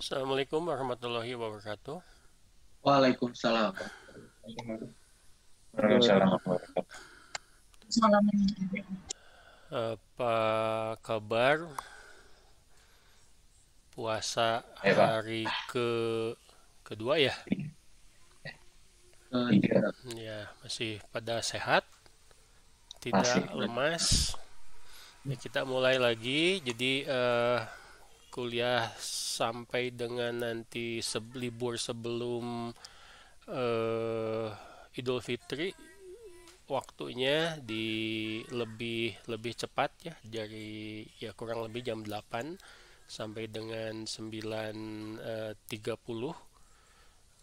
Assalamualaikum warahmatullahi wabarakatuh. Waalaikumsalam. Waalaikumsalam warahmatullahi wabarakatuh. Apa kabar puasa Ya Pak, hari kedua ya? tiga Tidak. Ya, masih pada sehat, tidak masih. lemas. Ya, kita mulai lagi. Jadi kuliah sampai dengan nanti libur sebelum eh, Idul Fitri, waktunya lebih lebih cepat ya, dari ya kurang lebih jam 8 sampai dengan 9.30.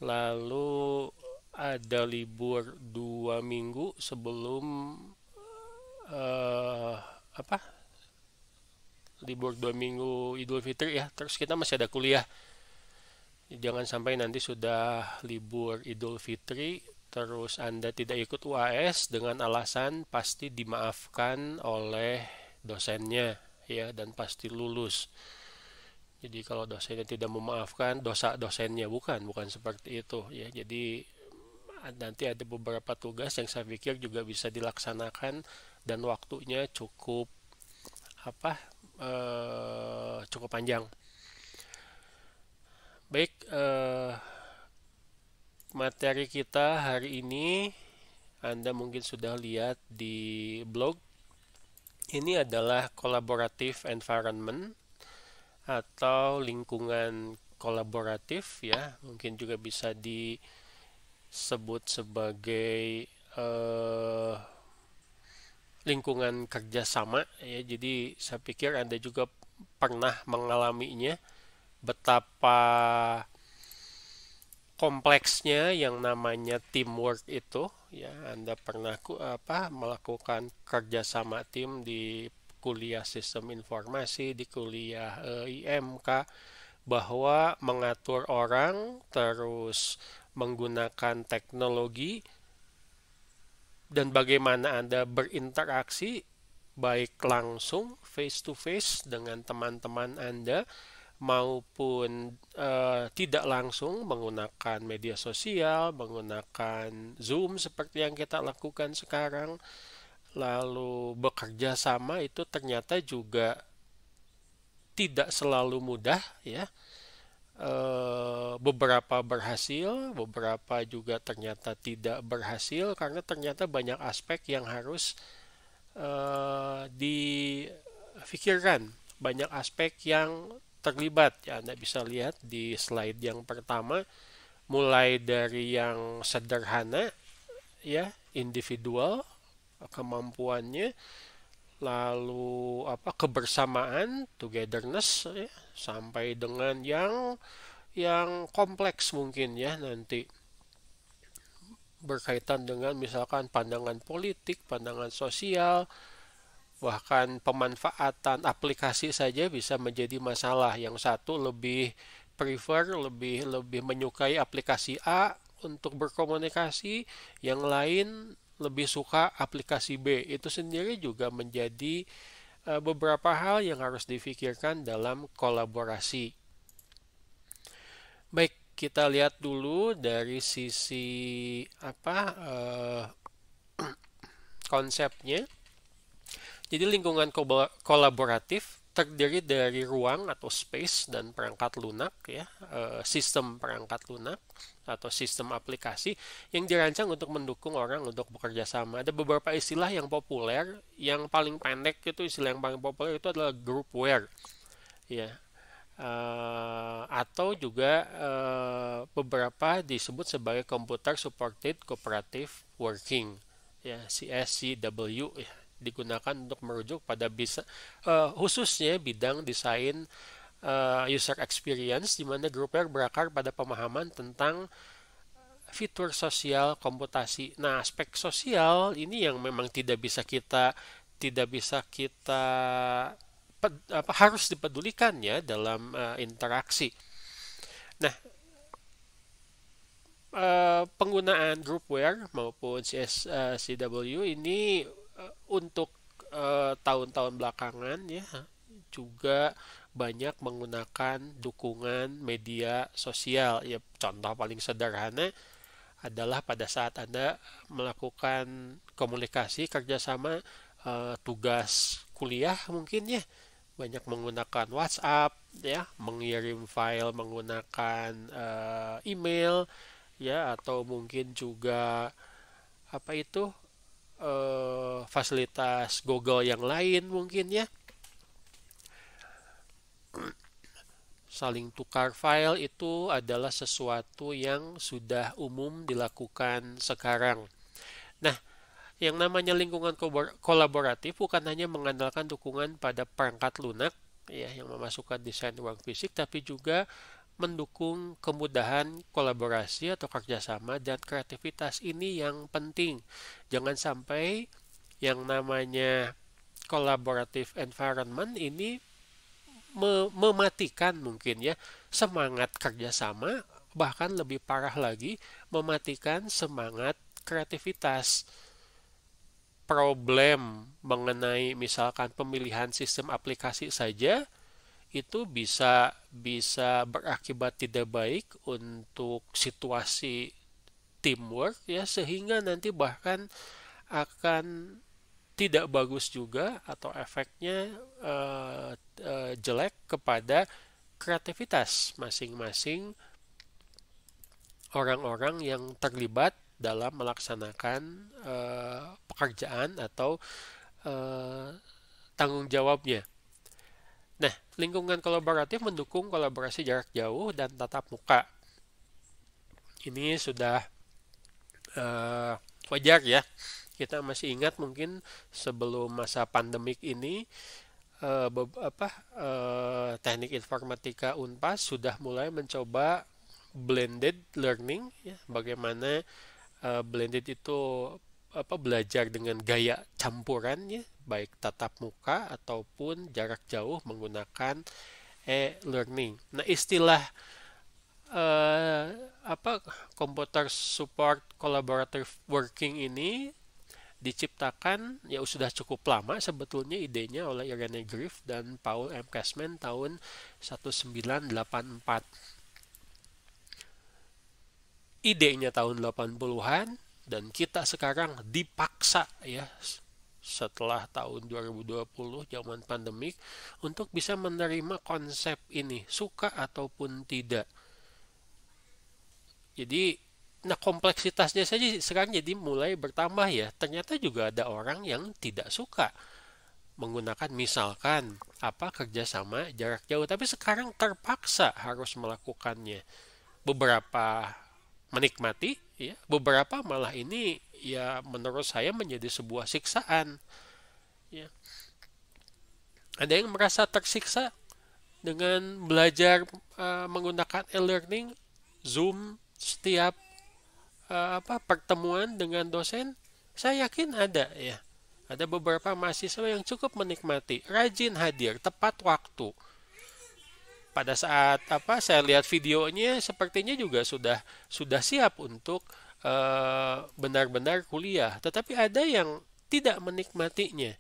Lalu ada libur 2 minggu sebelum eh, apa libur 2 minggu Idul Fitri ya. Terus kita masih ada kuliah. Jangan sampai nanti sudah libur Idul Fitri terus Anda tidak ikut UAS dengan alasan pasti dimaafkan oleh dosennya ya, dan pasti lulus. Jadi kalau dosennya tidak memaafkan, dosa dosennya, bukan seperti itu ya. Jadi nanti ada beberapa tugas yang saya pikir juga bisa dilaksanakan dan waktunya cukup apa cukup panjang. Baik, materi kita hari ini Anda mungkin sudah lihat di blog. Ini adalah collaborative environment atau lingkungan kolaboratif ya. Mungkin juga bisa disebut sebagai eh, lingkungan kerjasama ya. Jadi saya pikir Anda juga pernah mengalaminya, betapa kompleksnya yang namanya teamwork itu ya. Anda pernah melakukan kerjasama tim di kuliah sistem informasi, di kuliah IMK, bahwa mengatur orang terus menggunakan teknologi dan bagaimana Anda berinteraksi baik langsung face to face dengan teman-teman Anda maupun tidak langsung menggunakan media sosial, menggunakan Zoom seperti yang kita lakukan sekarang. Lalu bekerja sama itu ternyata juga tidak selalu mudah ya. Beberapa berhasil, beberapa juga ternyata tidak berhasil karena ternyata banyak aspek yang harus difikirkan, banyak aspek yang terlibat ya. Anda bisa lihat di slide yang pertama, mulai dari yang sederhana ya, individual kemampuannya, lalu kebersamaan, togetherness ya, sampai dengan yang kompleks mungkin ya, nanti berkaitan dengan misalkan pandangan politik, pandangan sosial, bahkan pemanfaatan aplikasi saja bisa menjadi masalah. Yang satu lebih prefer, lebih lebih menyukai aplikasi A untuk berkomunikasi, yang lain lebih suka aplikasi B. Itu sendiri juga menjadi beberapa hal yang harus difikirkan dalam kolaborasi. Baik, kita lihat dulu dari sisi konsepnya. Jadi lingkungan kolaboratif terdiri dari ruang atau space dan perangkat lunak ya, sistem perangkat lunak atau sistem aplikasi yang dirancang untuk mendukung orang untuk bekerja sama. Ada beberapa istilah yang populer, yang paling pendek itu istilah yang paling populer itu adalah groupware ya. Atau juga beberapa disebut sebagai Computer Supported Cooperative Working ya, CSCW ya, digunakan untuk merujuk pada bisa khususnya bidang desain user experience, di mana groupware berakar pada pemahaman tentang fitur sosial komputasi. Nah, aspek sosial ini yang memang tidak bisa kita harus dipedulikan ya dalam interaksi. Nah, penggunaan groupware maupun CSCW ini untuk tahun-tahun belakangan ya juga banyak menggunakan dukungan media sosial. Ya, contoh paling sederhana adalah pada saat Anda melakukan komunikasi kerjasama, tugas kuliah mungkin ya, banyak menggunakan WhatsApp ya, mengirim file menggunakan email ya, atau mungkin juga apa itu, fasilitas Google yang lain mungkin ya. Saling tukar file itu adalah sesuatu yang sudah umum dilakukan sekarang. Nah, yang namanya lingkungan kolaboratif bukan hanya mengandalkan dukungan pada perangkat lunak ya yang memasukkan desain ruang fisik, tapi juga mendukung kemudahan kolaborasi atau kerjasama dan kreativitas. Ini yang penting. Jangan sampai yang namanya collaborative environment ini mematikan mungkin ya semangat kerjasama, bahkan lebih parah lagi mematikan semangat kreativitas. Problem mengenai misalkan pemilihan sistem aplikasi saja itu bisa bisa berakibat tidak baik untuk situasi teamwork ya, sehingga nanti bahkan akan tidak bagus juga atau efeknya jelek kepada kreativitas masing-masing orang-orang yang terlibat dalam melaksanakan pekerjaan atau eh, tanggung jawabnya. Nah, lingkungan kolaboratif mendukung kolaborasi jarak jauh dan tatap muka. Ini sudah eh, wajar ya. Kita masih ingat mungkin sebelum masa pandemik ini, teknik informatika Unpas sudah mulai mencoba blended learning ya, bagaimana blended itu belajar dengan gaya campuran ya, baik tatap muka ataupun jarak jauh menggunakan e-learning. Nah, istilah eh, computer support collaborative working ini diciptakan ya sudah cukup lama sebetulnya, idenya oleh Irene Griff dan Paul M. Cashman tahun 1984. Idenya tahun 80-an dan kita sekarang dipaksa ya setelah tahun 2020 zaman pandemik untuk bisa menerima konsep ini suka ataupun tidak. Jadi nah, kompleksitasnya saja sekarang jadi mulai bertambah ya. Ternyata juga ada orang yang tidak suka menggunakan misalkan kerjasama jarak jauh, tapi sekarang terpaksa harus melakukannya. Beberapa menikmati, ya, beberapa malah ini ya menurut saya menjadi sebuah siksaan. Ya. Ada yang merasa tersiksa dengan belajar menggunakan e-learning, Zoom setiap pertemuan dengan dosen. Saya yakin ada ya. Ada beberapa mahasiswa yang cukup menikmati, rajin hadir, tepat waktu. Pada saat saya lihat videonya, sepertinya juga sudah siap untuk benar-benar kuliah. Tetapi ada yang tidak menikmatinya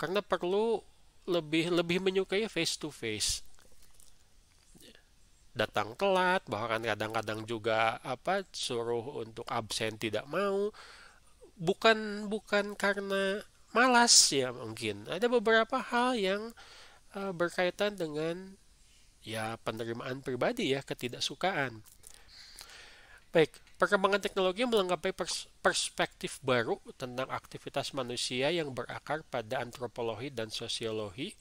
karena perlu lebih lebih menyukai face to face. Datang telat, bahkan kadang-kadang juga suruh untuk absen tidak mau. Bukan karena malas ya, mungkin ada beberapa hal yang berkaitan dengan ya penerimaan pribadi ya, ketidaksukaan. Baik, perkembangan teknologi melengkapi perspektif baru tentang aktivitas manusia yang berakar pada antropologi dan sosiologi.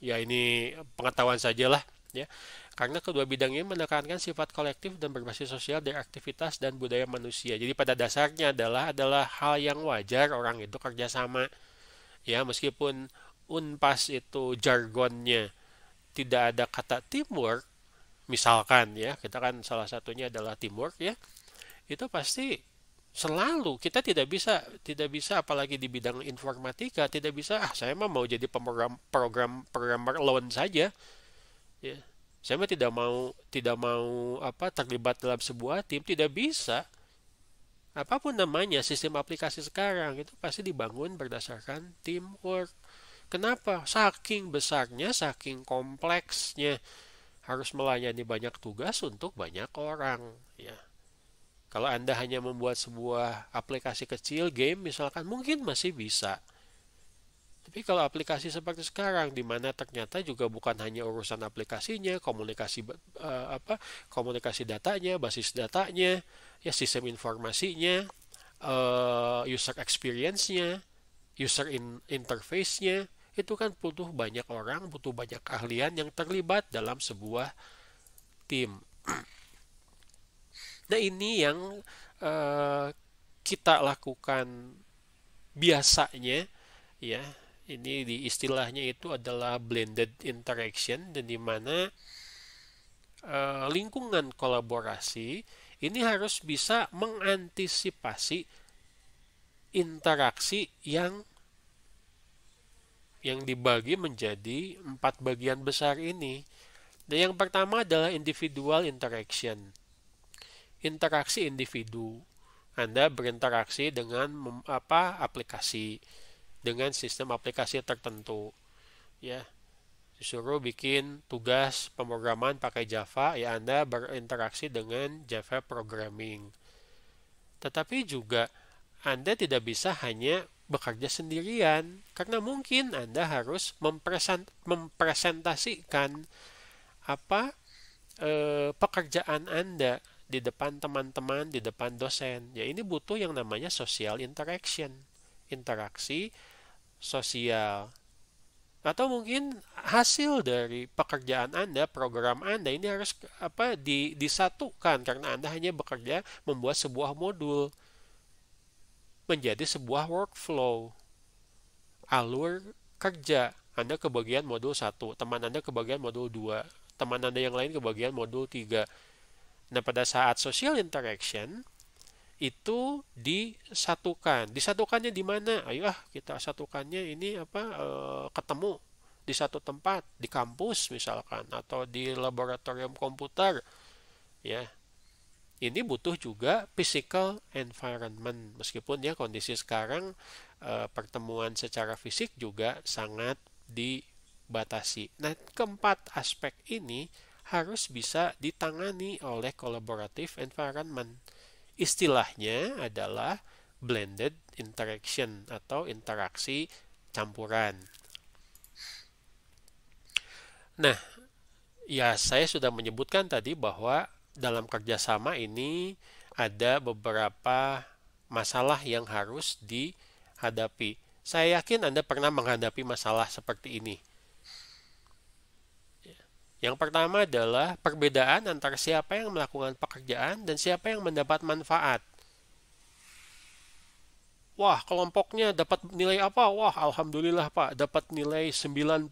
Ya, ini pengetahuan sajalah ya. Karena kedua bidang ini menekankan sifat kolektif dan berbasis sosial dari aktivitas dan budaya manusia. Jadi pada dasarnya adalah hal yang wajar orang itu kerjasama. Ya, meskipun Unpas itu jargonnya tidak ada kata teamwork, misalkan ya, kita kan salah satunya adalah teamwork ya, itu pasti selalu kita tidak bisa apalagi di bidang informatika tidak bisa saya mah mau jadi programmer alone saja ya. Saya mah tidak mau terlibat dalam sebuah tim, tidak bisa. Apapun namanya sistem aplikasi sekarang itu pasti dibangun berdasarkan teamwork. Kenapa? Saking besarnya, saking kompleksnya, harus melayani banyak tugas untuk banyak orang. Ya, kalau Anda hanya membuat sebuah aplikasi kecil, game misalkan, mungkin masih bisa. Tapi kalau aplikasi seperti sekarang, di mana ternyata juga bukan hanya urusan aplikasinya, komunikasi datanya, basis datanya, ya sistem informasinya, user experience-nya, interface-nya, itu kan butuh banyak orang, butuh banyak keahlian yang terlibat dalam sebuah tim. Nah, ini yang eh, kita lakukan biasanya, ya. Ini di istilahnya itu adalah blended interaction, dan di mana lingkungan kolaborasi ini harus bisa mengantisipasi interaksi yang dibagi menjadi 4 bagian besar ini. Dan yang pertama adalah individual interaction. Interaksi individu. Anda berinteraksi dengan aplikasi, dengan sistem aplikasi tertentu. Ya, disuruh bikin tugas pemrograman pakai Java, ya Anda berinteraksi dengan Java programming. Tetapi juga Anda tidak bisa hanya bekerja sendirian, karena mungkin Anda harus mempresentasikan apa pekerjaan Anda di depan teman-teman, di depan dosen. Ya, ini butuh yang namanya social interaction, interaksi sosial. Atau mungkin hasil dari pekerjaan Anda, program Anda ini harus disatukan, karena Anda hanya bekerja membuat sebuah modul menjadi sebuah workflow, alur kerja. Anda ke bagian modul 1, teman Anda ke bagian modul 2, teman Anda yang lain ke bagian modul 3. Nah, pada saat social interaction itu disatukan. Disatukannya di mana? Ayo kita satukannya ini ketemu di satu tempat, di kampus misalkan, atau di laboratorium komputer, ya. Ini butuh juga physical environment, meskipun ya kondisi sekarang pertemuan secara fisik juga sangat dibatasi. Nah, keempat aspek ini harus bisa ditangani oleh collaborative environment. Istilahnya adalah blended interaction atau interaksi campuran. Nah, ya saya sudah menyebutkan tadi bahwa dalam kerjasama ini ada beberapa masalah yang harus dihadapi. Saya yakin Anda pernah menghadapi masalah seperti ini. Yang pertama adalah perbedaan antara siapa yang melakukan pekerjaan dan siapa yang mendapat manfaat. Wah, kelompoknya dapat nilai apa? Wah, alhamdulillah Pak, dapat nilai 95.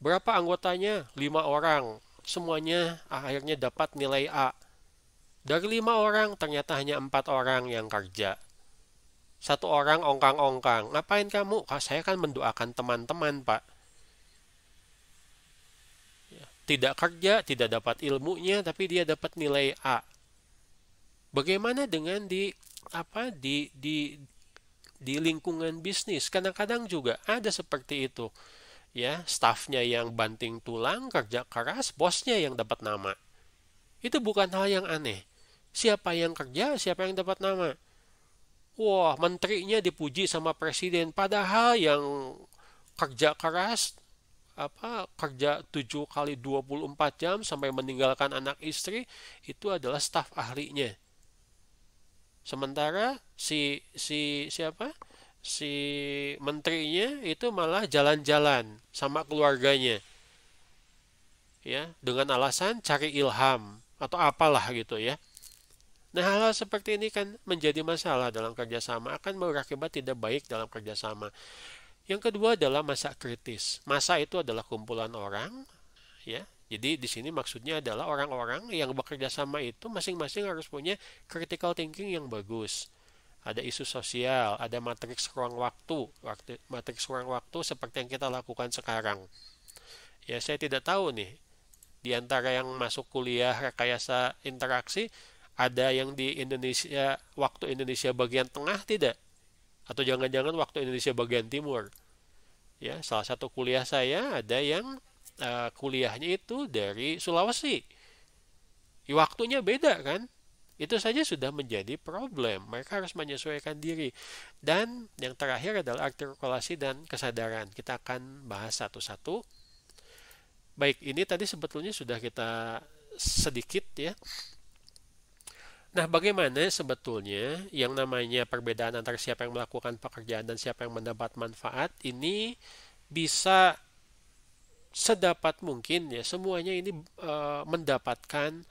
Berapa anggotanya? 5 orang. Semuanya akhirnya dapat nilai A. Dari 5 orang, ternyata hanya 4 orang yang kerja. 1 orang ongkang-ongkang. Ngapain kamu? Saya kan mendoakan teman-teman, Pak. Tidak kerja, tidak dapat ilmunya, tapi dia dapat nilai A. Bagaimana dengan di lingkungan bisnis? Kadang-kadang juga ada seperti itu. Ya, stafnya yang banting tulang, kerja keras, bosnya yang dapat nama. Itu bukan hal yang aneh. Siapa yang kerja, siapa yang dapat nama. Wah, menterinya dipuji sama presiden, padahal yang kerja keras, kerja 7 kali 24 jam sampai meninggalkan anak istri, itu adalah staf ahlinya. Sementara siapa? Si menterinya itu malah jalan-jalan sama keluarganya. Ya, dengan alasan cari ilham atau apalah gitu ya. Nah, hal-hal seperti ini kan menjadi masalah dalam kerjasama, akan berakibat tidak baik dalam kerjasama. Yang kedua adalah masa kritis. Masa itu adalah kumpulan orang, ya. Jadi di sini maksudnya adalah orang-orang yang bekerja sama itu masing-masing harus punya critical thinking yang bagus. Ada isu sosial, ada matriks ruang waktu, matriks ruang waktu seperti yang kita lakukan sekarang. Ya, saya tidak tahu nih, di antara yang masuk kuliah rekayasa interaksi, ada yang di Indonesia, waktu Indonesia bagian tengah tidak? Atau jangan-jangan waktu Indonesia bagian timur? Ya, salah satu kuliah saya ada yang kuliahnya itu dari Sulawesi. Waktunya beda kan? Itu saja sudah menjadi problem. Mereka harus menyesuaikan diri. Dan yang terakhir adalah artikulasi dan kesadaran. Kita akan bahas satu-satu. Baik, ini tadi sebetulnya sudah kita sedikit ya. Nah, bagaimana sebetulnya yang namanya perbedaan antara siapa yang melakukan pekerjaan dan siapa yang mendapat manfaat ini bisa sedapat mungkin ya semuanya ini mendapatkan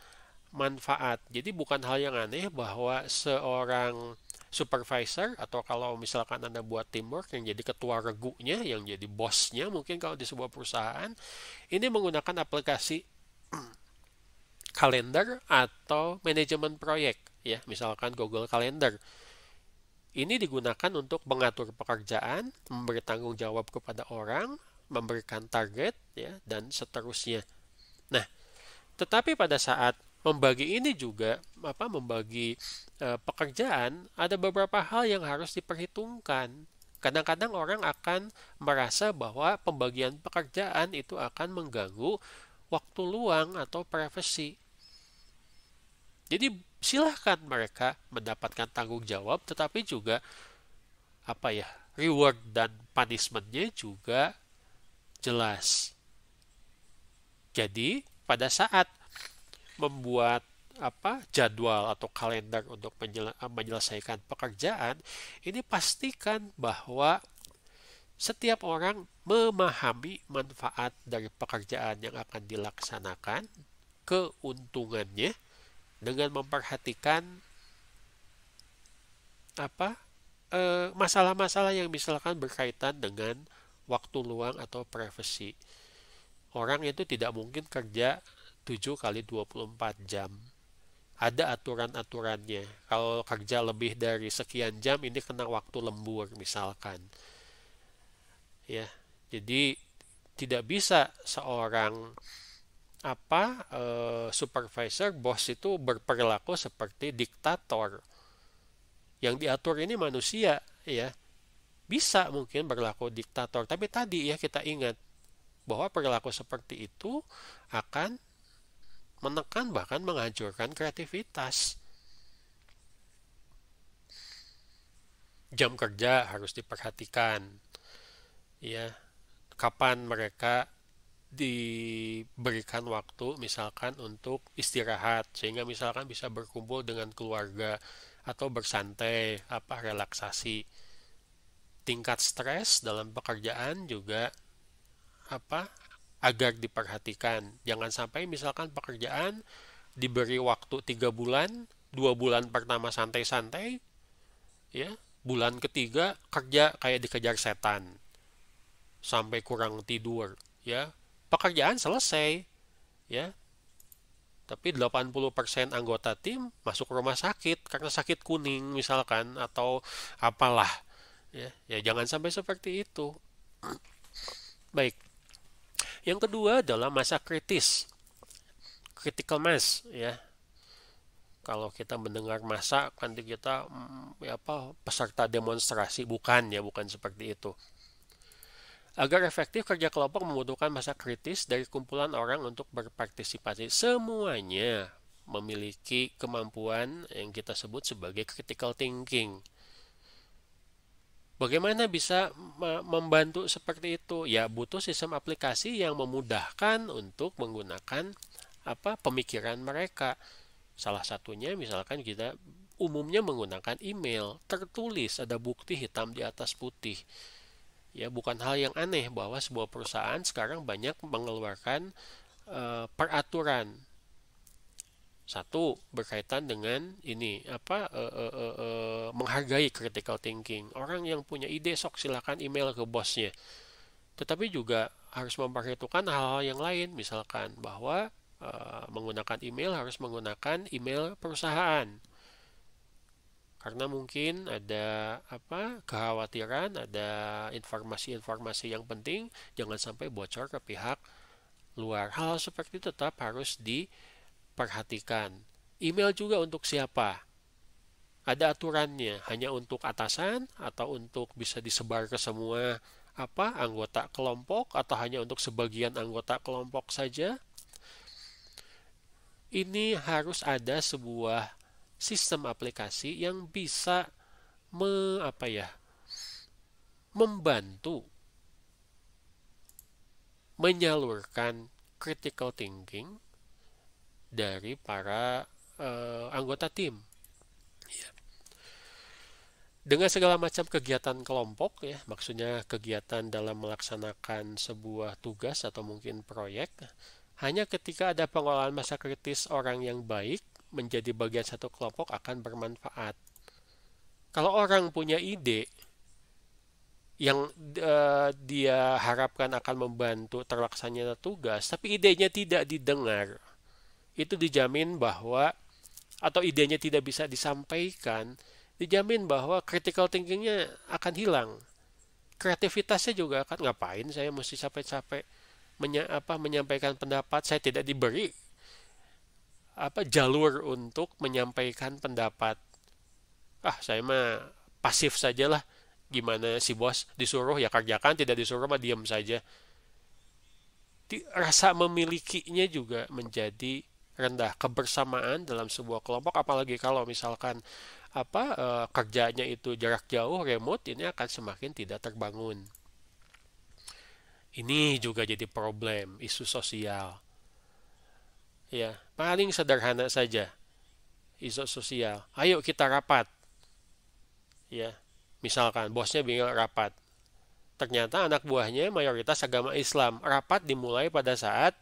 manfaat. Jadi bukan hal yang aneh bahwa seorang supervisor atau kalau misalkan Anda buat teamwork yang jadi ketua regunya, yang jadi bosnya mungkin kalau di sebuah perusahaan, ini menggunakan aplikasi kalender atau manajemen proyek ya, misalkan Google Calendar. Ini digunakan untuk mengatur pekerjaan, memberi tanggung jawab kepada orang, memberikan target ya dan seterusnya. Nah, tetapi pada saat membagi ini juga membagi pekerjaan ada beberapa hal yang harus diperhitungkan. Kadang-kadang orang akan merasa bahwa pembagian pekerjaan itu akan mengganggu waktu luang atau privasi. Jadi silahkan mereka mendapatkan tanggung jawab, tetapi juga reward dan punishmentnya juga jelas. Jadi pada saat membuat jadwal atau kalender untuk menyelesaikan pekerjaan, ini pastikan bahwa setiap orang memahami manfaat dari pekerjaan yang akan dilaksanakan, keuntungannya, dengan memperhatikan masalah-masalah yang misalkan berkaitan dengan waktu luang atau privasi. Orang itu tidak mungkin kerja 7 kali 24 jam. Ada aturan-aturannya. Kalau kerja lebih dari sekian jam ini kena waktu lembur misalkan. Ya. Jadi tidak bisa seorang supervisor, bos itu berperilaku seperti diktator. Yang diatur ini manusia, ya. Bisa mungkin berlaku diktator, tapi tadi ya kita ingat bahwa perilaku seperti itu akan menekan bahkan menghancurkan kreativitas. Jam kerja harus diperhatikan. Ya, kapan mereka diberikan waktu misalkan untuk istirahat sehingga misalkan bisa berkumpul dengan keluarga atau bersantai, relaksasi. Tingkat stres dalam pekerjaan juga agar diperhatikan. Jangan sampai misalkan pekerjaan diberi waktu 3 bulan, 2 bulan pertama santai-santai, ya, bulan ketiga kerja kayak dikejar setan, sampai kurang tidur, ya, pekerjaan selesai, ya, tapi 80% anggota tim masuk rumah sakit karena sakit kuning misalkan atau apalah, ya jangan sampai seperti itu. Baik. Yang kedua adalah masa kritis, critical mass, ya. Kalau kita mendengar masa nanti kita peserta demonstrasi, bukan seperti itu. Agar efektif kerja kelompok membutuhkan masa kritis dari kumpulan orang untuk berpartisipasi. Semuanya memiliki kemampuan yang kita sebut sebagai critical thinking. Bagaimana bisa membantu seperti itu? Ya butuh sistem aplikasi yang memudahkan untuk menggunakan pemikiran mereka. Salah satunya misalkan kita umumnya menggunakan email, tertulis ada bukti hitam di atas putih. Ya bukan hal yang aneh bahwa sebuah perusahaan sekarang banyak mengeluarkan peraturan. Satu, berkaitan dengan ini menghargai critical thinking. Orang yang punya ide sok silakan email ke bosnya. Tetapi juga harus memperhitungkan hal-hal yang lain, misalkan bahwa menggunakan email harus menggunakan email perusahaan. Karena mungkin ada kekhawatiran, ada informasi-informasi yang penting jangan sampai bocor ke pihak luar. Hal seperti itu tetap harus perhatikan. Email juga untuk siapa? Ada aturannya, hanya untuk atasan atau untuk bisa disebar ke semua anggota kelompok atau hanya untuk sebagian anggota kelompok saja. Ini harus ada sebuah sistem aplikasi yang bisa membantu menyalurkan critical thinking dari para anggota tim. Dengan segala macam kegiatan kelompok, ya, maksudnya kegiatan dalam melaksanakan sebuah tugas atau mungkin proyek, hanya ketika ada pengelolaan masa kritis orang yang baik menjadi bagian satu kelompok akan bermanfaat. Kalau orang punya ide yang dia harapkan akan membantu terlaksananya tugas, tapi idenya tidak didengar, itu dijamin bahwa, atau idenya tidak bisa disampaikan, dijamin bahwa critical thinkingnya akan hilang. Kreativitasnya juga akan, ngapain saya mesti capek-capek menyampaikan pendapat, saya tidak diberi jalur untuk menyampaikan pendapat. Saya mah pasif sajalah. Gimana si bos disuruh ya kerjakan, tidak disuruh mah diam saja. Rasa memilikinya juga menjadi rendah. Kebersamaan dalam sebuah kelompok, apalagi kalau misalkan kerjanya itu jarak jauh, remote, ini akan semakin tidak terbangun. Ini juga jadi problem, isu sosial. Ya, paling sederhana saja, isu sosial. Ayo kita rapat. Ya, misalkan bosnya bilang rapat. Ternyata anak buahnya mayoritas agama Islam. Rapat dimulai pada saat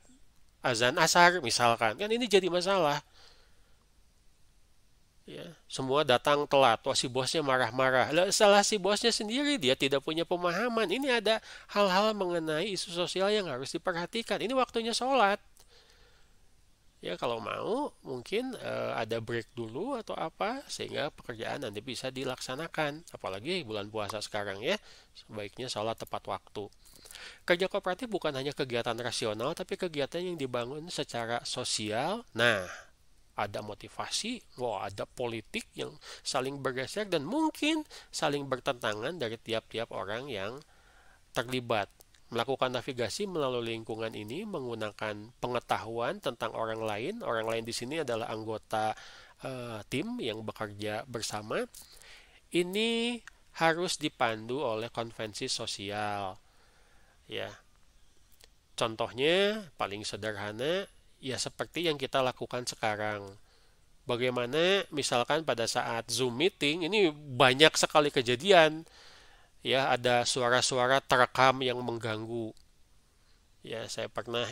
azan asar misalkan. Kan ini jadi masalah. Ya, semua datang telat. Wah, si bosnya marah-marah. Salah si bosnya sendiri, dia tidak punya pemahaman. Ini ada hal-hal mengenai isu sosial yang harus diperhatikan. Ini waktunya sholat. Ya, kalau mau mungkin ada break dulu atau apa sehingga pekerjaan nanti bisa dilaksanakan. Apalagi bulan puasa sekarang, ya, sebaiknya sholat tepat waktu. Kerja kooperatif bukan hanya kegiatan rasional, tapi kegiatan yang dibangun secara sosial. Nah, ada motivasi, ada politik yang saling bergeser dan mungkin saling bertentangan dari tiap-tiap orang yang terlibat. Melakukan navigasi melalui lingkungan ini menggunakan pengetahuan tentang orang lain. Orang lain di sini adalah anggota tim yang bekerja bersama. Ini harus dipandu oleh konvensi sosial. Ya, contohnya paling sederhana, ya seperti yang kita lakukan sekarang. Bagaimana misalkan pada saat Zoom meeting, ini banyak sekali kejadian. Ya, ada suara-suara terekam yang mengganggu. Ya, saya pernah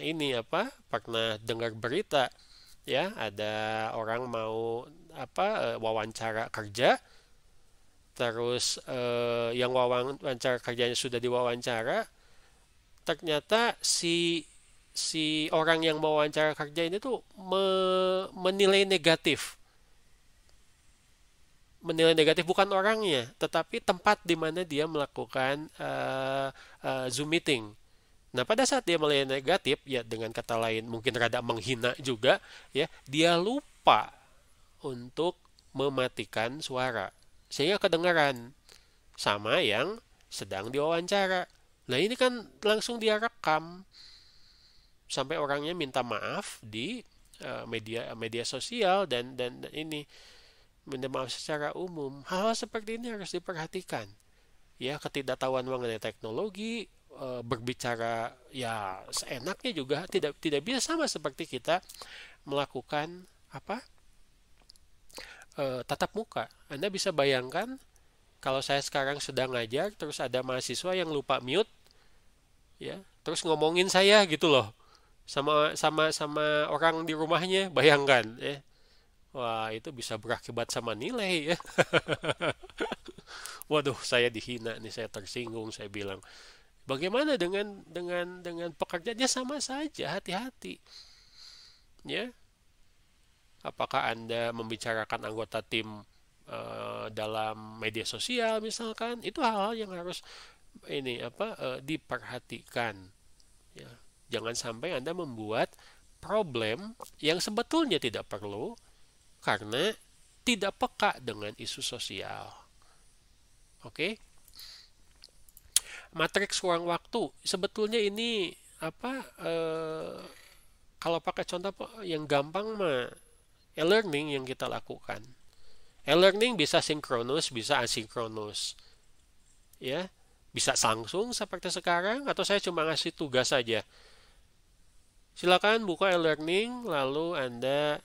dengar berita, ya, ada orang mau wawancara kerja, terus yang wawancara kerjanya sudah diwawancara, ternyata si orang yang mau wawancara kerja ini tuh menilai negatif. Menilai negatif bukan orangnya, tetapi tempat di mana dia melakukan Zoom meeting. Nah, pada saat dia menilai negatif, ya dengan kata lain mungkin rada menghina juga, ya, dia lupa untuk mematikan suara sehingga kedengaran sama yang sedang diwawancara. Nah, ini kan langsung dia rekam sampai orangnya minta maaf di media sosial dan ini minta maaf secara umum. Hal-hal seperti ini harus diperhatikan. Ya, ketidaktahuan mengenai teknologi, berbicara ya seenaknya juga tidak bisa sama seperti kita melakukan tatap muka. Anda bisa bayangkan kalau saya sekarang sedang ngajar terus ada mahasiswa yang lupa mute, ya, terus ngomongin saya gitu loh. Sama orang di rumahnya, bayangkan, ya. Wah, itu bisa berakibat sama nilai, ya. Waduh, saya dihina nih, saya tersinggung, saya bilang. Bagaimana dengan pekerjaannya, sama saja, hati-hati. Ya. Apakah Anda membicarakan anggota tim dalam media sosial misalkan? Itu hal-hal yang harus diperhatikan. Ya. Jangan sampai Anda membuat problem yang sebetulnya tidak perlu karena tidak peka dengan isu sosial. Oke? Matriks ruang waktu. Sebetulnya ini apa? Kalau pakai contoh yang gampang mah e-learning yang kita lakukan. E-learning bisa sinkronus, bisa asinkronus, ya. Bisa langsung seperti sekarang atau saya cuma ngasih tugas saja. Silakan buka e-learning lalu Anda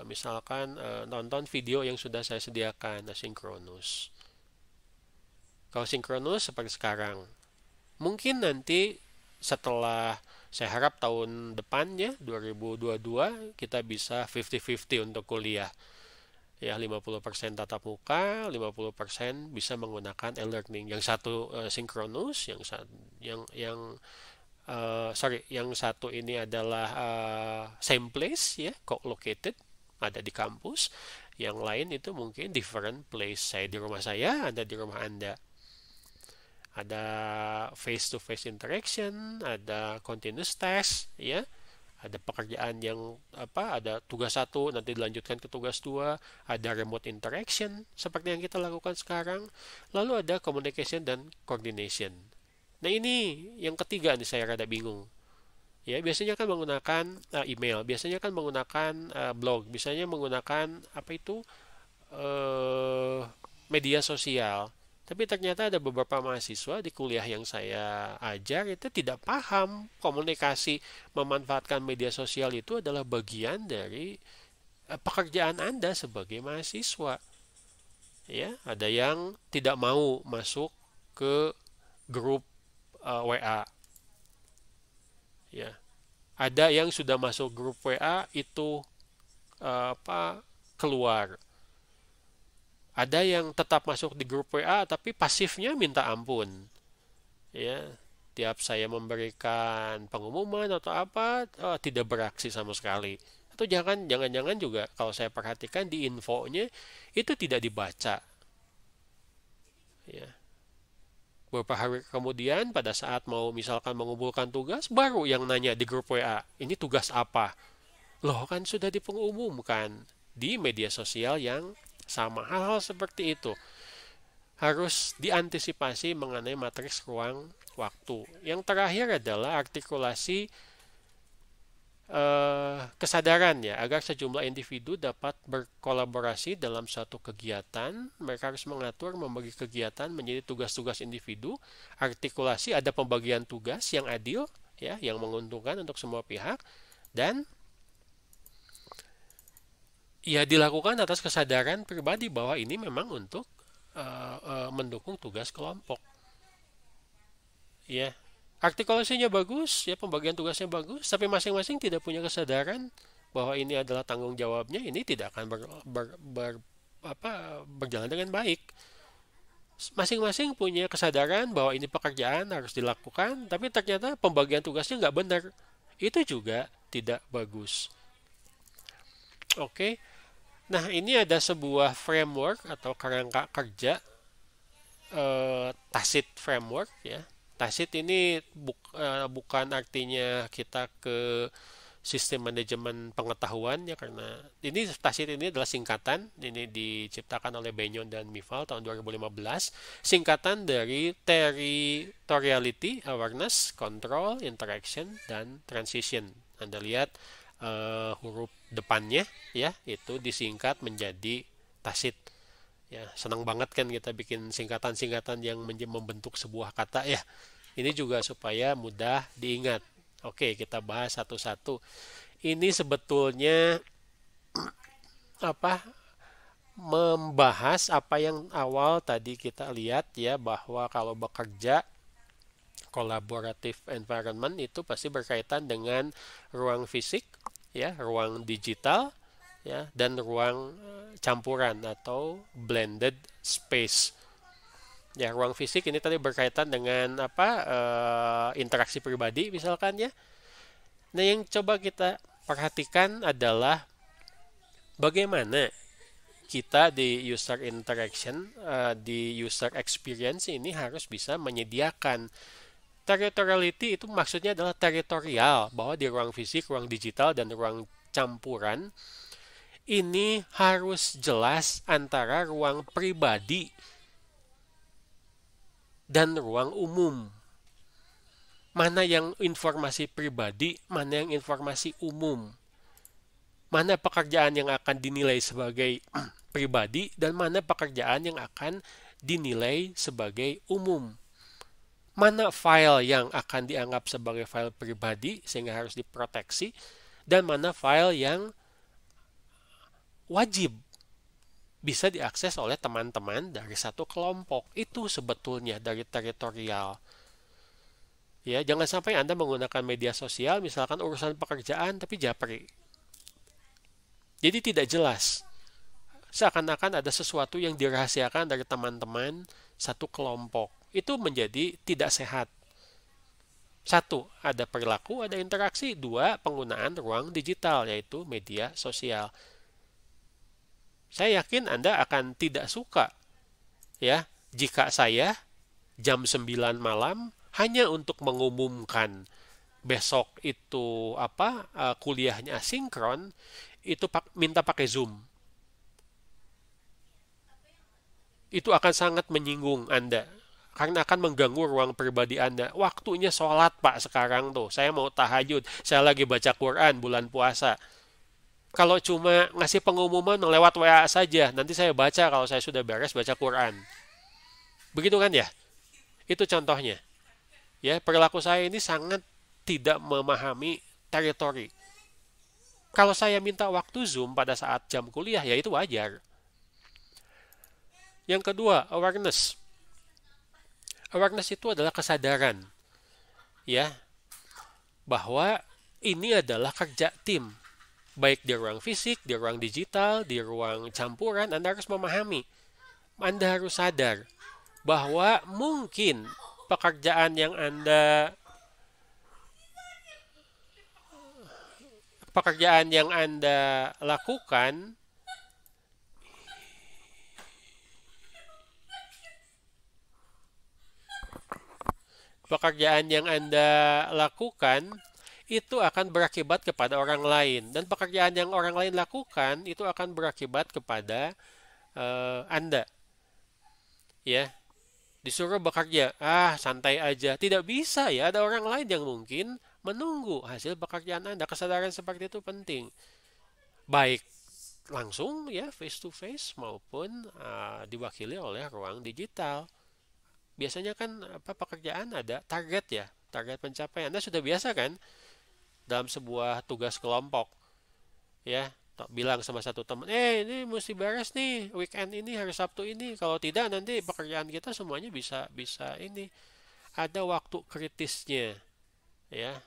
misalkan nonton video yang sudah saya sediakan asinkronus. Kalau sinkronus seperti sekarang. Mungkin nanti setelah saya harap tahun depannya 2022 kita bisa 50-50 untuk kuliah. Ya 50% tatap muka, 50% bisa menggunakan e-learning. Yang satu sinkronus, yang satu ini adalah same place ya, co-located, ada di kampus. Yang lain itu mungkin different place. Saya di rumah saya, Anda di rumah Anda. Ada face to face interaction, ada continuous test, ya. Ada pekerjaan yang ada tugas satu nanti dilanjutkan ke tugas dua, ada remote interaction seperti yang kita lakukan sekarang, lalu ada communication dan coordination. Nah ini yang ketiga nih saya rada bingung. Ya biasanya kan menggunakan email, biasanya kan menggunakan blog, biasanya menggunakan apa itu media sosial. Tapi ternyata ada beberapa mahasiswa di kuliah yang saya ajar itu tidak paham komunikasi memanfaatkan media sosial itu adalah bagian dari pekerjaan Anda sebagai mahasiswa. Ya, ada yang tidak mau masuk ke grup WA. Ya. Ada yang sudah masuk grup WA itu keluar. Ada yang tetap masuk di grup WA tapi pasifnya minta ampun. Ya, tiap saya memberikan pengumuman atau apa, tidak beraksi sama sekali. Atau jangan-jangan juga kalau saya perhatikan di infonya itu tidak dibaca. Ya. Beberapa hari kemudian pada saat mau misalkan mengumpulkan tugas, baru yang nanya di grup WA, ini tugas apa? Loh kan sudah dipengumumkan di media sosial yang sama. Hal-hal seperti itu harus diantisipasi mengenai matriks ruang waktu. Yang terakhir adalah artikulasi kesadaran ya, agar sejumlah individu dapat berkolaborasi dalam suatu kegiatan. Mereka harus mengatur membagi kegiatan menjadi tugas-tugas individu. Artikulasi ada pembagian tugas yang adil ya, yang menguntungkan untuk semua pihak dan ya dilakukan atas kesadaran pribadi bahwa ini memang untuk mendukung tugas kelompok. Ya, artikulasinya bagus, ya pembagian tugasnya bagus, tapi masing-masing tidak punya kesadaran bahwa ini adalah tanggung jawabnya, ini tidak akan berjalan dengan baik. Masing-masing punya kesadaran bahwa ini pekerjaan harus dilakukan, tapi ternyata pembagian tugasnya nggak benar. Itu juga tidak bagus. Oke. Nah, ini ada sebuah framework atau kerangka kerja tacit framework ya. Tacit ini bukan artinya kita ke sistem manajemen pengetahuan ya, karena ini tacit ini adalah singkatan, ini diciptakan oleh Benyon dan Mival tahun 2015, singkatan dari territoriality, awareness, control, interaction, dan transition. Anda lihat huruf depannya ya itu disingkat menjadi tacit ya. Senang banget kan kita bikin singkatan-singkatan yang membentuk sebuah kata ya. Ini juga supaya mudah diingat. Oke, kita bahas satu-satu. Ini sebetulnya membahas apa yang awal tadi kita lihat ya, bahwa kalau bekerja collaborative environment itu pasti berkaitan dengan ruang fisik ya, ruang digital ya, dan ruang campuran atau blended space. Ya, ruang fisik ini tadi berkaitan dengan interaksi pribadi misalkan ya. Nah, yang coba kita perhatikan adalah bagaimana kita di user interaction, di user experience ini harus bisa menyediakan territoriality. Itu maksudnya adalah teritorial, bahwa di ruang fisik, ruang digital, dan ruang campuran ini harus jelas antara ruang pribadi dan ruang umum. Mana yang informasi pribadi, mana yang informasi umum. Mana pekerjaan yang akan dinilai sebagai pribadi dan mana pekerjaan yang akan dinilai sebagai umum. Mana file yang akan dianggap sebagai file pribadi sehingga harus diproteksi dan mana file yang wajib bisa diakses oleh teman-teman dari satu kelompok. Itu sebetulnya dari teritorial. Ya, jangan sampai Anda menggunakan media sosial misalkan urusan pekerjaan tapi japri. Jadi tidak jelas. Seakan-akan ada sesuatu yang dirahasiakan dari teman-teman satu kelompok. Itu menjadi tidak sehat. Satu, ada perilaku, ada interaksi. Dua, penggunaan ruang digital, yaitu media sosial. Saya yakin Anda akan tidak suka ya jika saya jam 9 malam hanya untuk mengumumkan besok itu kuliahnya asinkron itu minta pakai Zoom. Itu akan sangat menyinggung Anda karena akan mengganggu ruang pribadi Anda. Waktunya sholat Pak sekarang tuh. Saya mau tahajud. Saya lagi baca Quran bulan puasa. Kalau cuma ngasih pengumuman lewat WA saja, nanti saya baca kalau saya sudah beres baca Quran. Begitu kan ya? Itu contohnya. Ya, perilaku saya ini sangat tidak memahami teritori. Kalau saya minta waktu Zoom pada saat jam kuliah, ya itu wajar. Yang kedua, awareness. Awareness itu adalah kesadaran. Ya, bahwa ini adalah kerja tim. Baik di ruang fisik, di ruang digital, di ruang campuran, Anda harus memahami. Anda harus sadar bahwa mungkin pekerjaan yang Anda lakukan itu akan berakibat kepada orang lain dan pekerjaan yang orang lain lakukan itu akan berakibat kepada Anda. Ya, disuruh bekerja, santai aja. Tidak bisa ya, ada orang lain yang mungkin menunggu hasil pekerjaan Anda. Kesadaran seperti itu penting. Baik langsung ya face to face maupun diwakili oleh ruang digital. Biasanya kan pekerjaan ada target ya, target pencapaian. Anda sudah biasa kan dalam sebuah tugas kelompok ya bilang sama satu teman, ini mesti beres nih weekend ini hari Sabtu ini. Kalau tidak nanti pekerjaan kita semuanya bisa ini ada waktu kritisnya ya.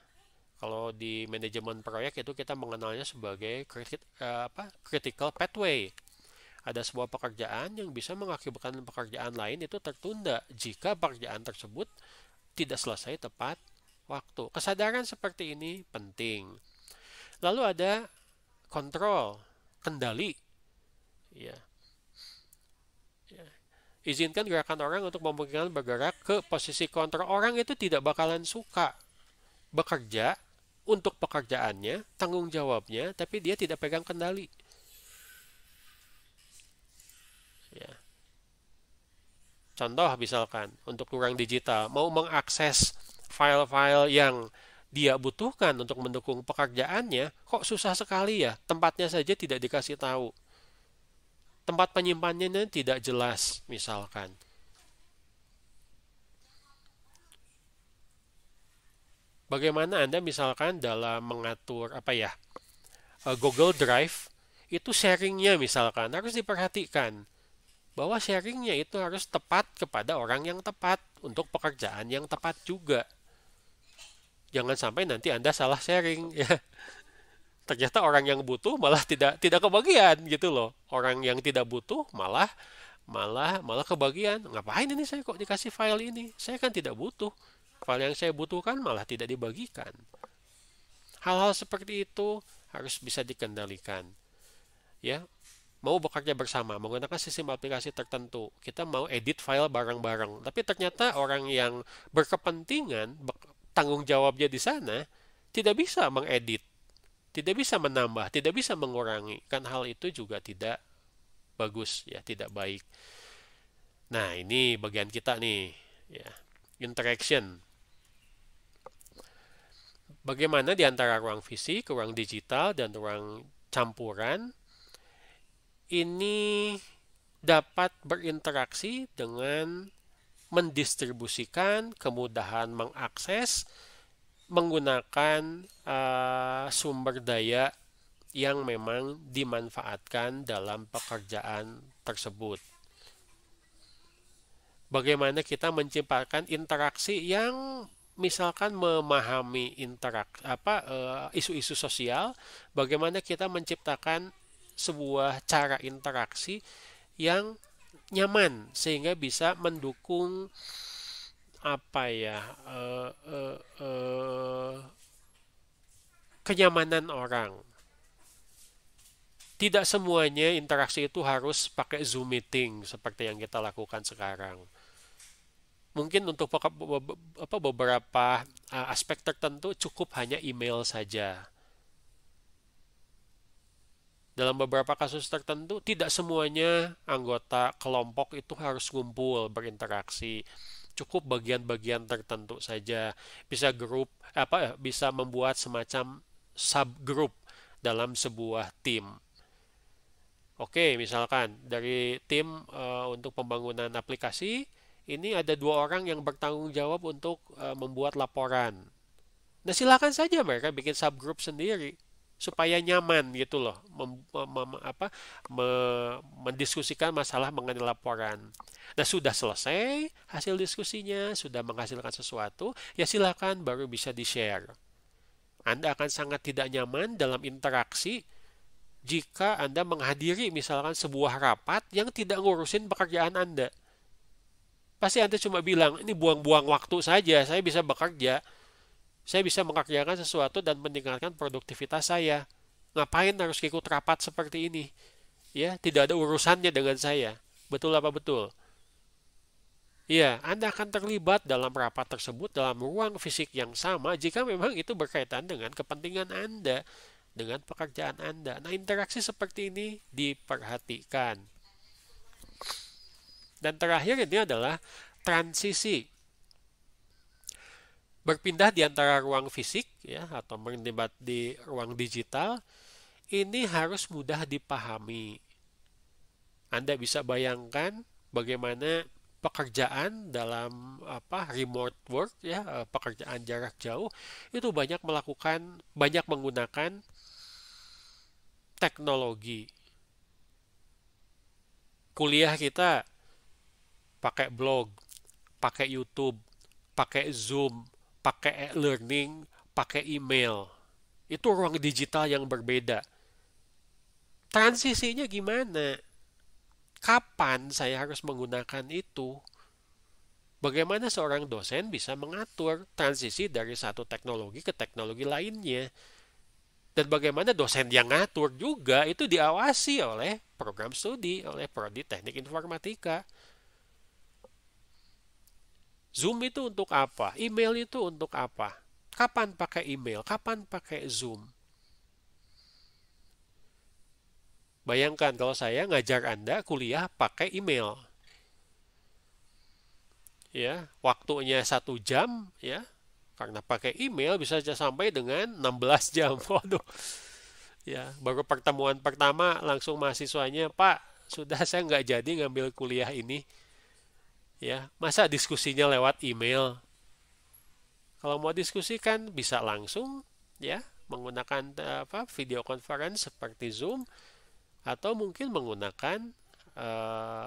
Kalau di manajemen proyek itu kita mengenalnya sebagai critical pathway. Ada sebuah pekerjaan yang bisa mengakibatkan pekerjaan lain itu tertunda jika pekerjaan tersebut tidak selesai tepat waktu. Kesadaran seperti ini penting. Lalu ada kontrol, kendali. Ya. Izinkan gerakan orang untuk memungkinkan bergerak ke posisi kontrol. Orang itu tidak bakalan suka bekerja untuk pekerjaannya, tanggung jawabnya, tapi dia tidak pegang kendali. Ya. Contoh misalkan untuk ruang digital mau mengakses file-file yang dia butuhkan untuk mendukung pekerjaannya, kok susah sekali ya, tempatnya saja tidak dikasih tahu. Tempat penyimpanannya tidak jelas misalkan. Bagaimana Anda misalkan dalam mengatur Google Drive itu sharingnya misalkan harus diperhatikan bahwa sharingnya itu harus tepat kepada orang yang tepat untuk pekerjaan yang tepat juga. Jangan sampai nanti Anda salah sharing ya. Ternyata orang yang butuh malah tidak kebagian gitu loh. Orang yang tidak butuh malah kebagian. Ngapain ini saya kok dikasih file ini? Saya kan tidak butuh. File yang saya butuhkan malah tidak dibagikan. Hal-hal seperti itu harus bisa dikendalikan. Ya, mau bekerja bersama menggunakan sistem aplikasi tertentu. Kita mau edit file bareng-bareng. Tapi ternyata orang yang berkepentingan, tanggung jawabnya di sana, tidak bisa mengedit, tidak bisa menambah, tidak bisa mengurangi. Kan hal itu juga tidak bagus, ya, tidak baik. Nah, ini bagian kita nih. ya, interaction. Bagaimana di antara ruang fisik, ruang digital, dan ruang campuran ini dapat berinteraksi dengan mendistribusikan kemudahan mengakses menggunakan sumber daya yang memang dimanfaatkan dalam pekerjaan tersebut. Bagaimana kita menciptakan interaksi yang misalkan memahami isu-isu sosial, bagaimana kita menciptakan sebuah cara interaksi yang nyaman sehingga bisa mendukung apa ya kenyamanan orang. Tidak semuanya interaksi itu harus pakai Zoom meeting seperti yang kita lakukan sekarang. Mungkin untuk beberapa aspek tertentu cukup hanya email saja. Dalam beberapa kasus tertentu tidak semuanya anggota kelompok itu harus ngumpul berinteraksi. Cukup bagian-bagian tertentu saja. Bisa membuat semacam subgroup dalam sebuah tim. Oke, misalkan dari tim untuk pembangunan aplikasi, ini ada 2 orang yang bertanggung jawab untuk membuat laporan. Nah, silakan saja mereka bikin subgroup sendiri supaya nyaman gitu loh, mendiskusikan masalah mengenai laporan. Nah, sudah selesai hasil diskusinya, sudah menghasilkan sesuatu, ya silakan baru bisa di-share. Anda akan sangat tidak nyaman dalam interaksi jika Anda menghadiri misalkan sebuah rapat yang tidak ngurusin pekerjaan Anda. Pasti Anda cuma bilang, ini buang-buang waktu saja, saya bisa bekerja, saya bisa mengerjakan sesuatu dan meningkatkan produktivitas saya. Ngapain harus ikut rapat seperti ini? Ya, tidak ada urusannya dengan saya. Betul apa betul? Ya, Anda akan terlibat dalam rapat tersebut dalam ruang fisik yang sama jika memang itu berkaitan dengan kepentingan Anda, dengan pekerjaan Anda. Nah, interaksi seperti ini diperhatikan. Dan terakhir ini adalah transisi. Berpindah di antara ruang fisik ya atau berdebat di ruang digital ini harus mudah dipahami. Anda bisa bayangkan bagaimana pekerjaan dalam remote work ya, pekerjaan jarak jauh itu banyak menggunakan teknologi. Kuliah kita pakai blog, pakai YouTube, pakai Zoom, pakai e-learning, pakai email. Itu ruang digital yang berbeda. Transisinya gimana? Kapan saya harus menggunakan itu? Bagaimana seorang dosen bisa mengatur transisi dari satu teknologi ke teknologi lainnya? Dan bagaimana dosen yang ngatur juga itu diawasi oleh program studi, oleh prodi teknik informatika. Zoom itu untuk apa? Email itu untuk apa? Kapan pakai email? Kapan pakai Zoom? Bayangkan kalau saya ngajar Anda kuliah pakai email. Ya, waktunya 1 jam ya. Karena pakai email bisa sampai dengan 16 jam. Waduh. Ya, baru pertemuan pertama langsung mahasiswanya, "Pak, sudah saya nggak jadi ngambil kuliah ini." Ya, masa diskusinya lewat email? Kalau mau diskusikan bisa langsung ya, menggunakan video conference seperti Zoom atau mungkin menggunakan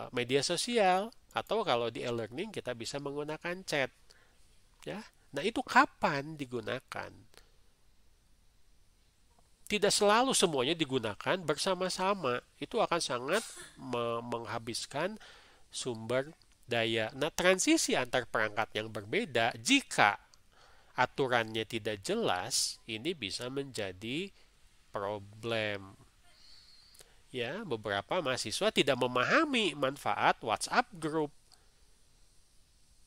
media sosial atau kalau di e-learning kita bisa menggunakan chat. Ya. Nah, itu kapan digunakan? Tidak selalu semuanya digunakan bersama-sama. Itu akan sangat menghabiskan sumber daya. Nah, transisi antar perangkat yang berbeda jika aturannya tidak jelas, ini bisa menjadi problem. Ya, beberapa mahasiswa tidak memahami manfaat WhatsApp group.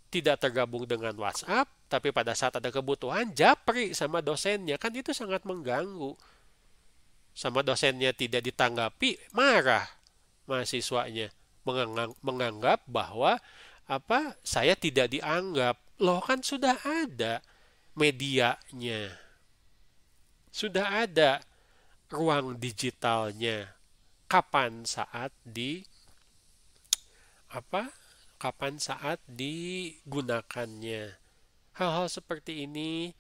Tidak tergabung dengan WhatsApp, tapi pada saat ada kebutuhan japri sama dosennya, kan itu sangat mengganggu. Sama dosennya tidak ditanggapi, marah mahasiswanya, menganggap bahwa saya tidak dianggap. Loh kan sudah ada medianya, sudah ada ruang digitalnya. Kapan saat di apa? Kapan saat digunakannya? Hal-hal seperti ini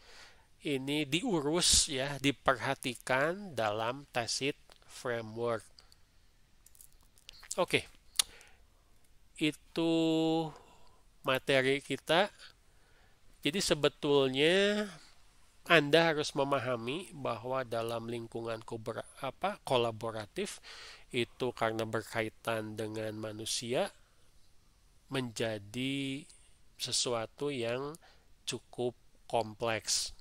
diurus ya, diperhatikan dalam tacit framework. Oke, itu materi kita. Jadi sebetulnya Anda harus memahami bahwa dalam lingkungan kolaboratif itu karena berkaitan dengan manusia menjadi sesuatu yang cukup kompleks.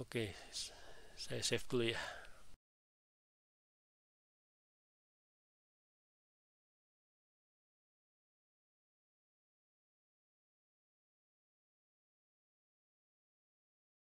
Oke, saya save dulu ya.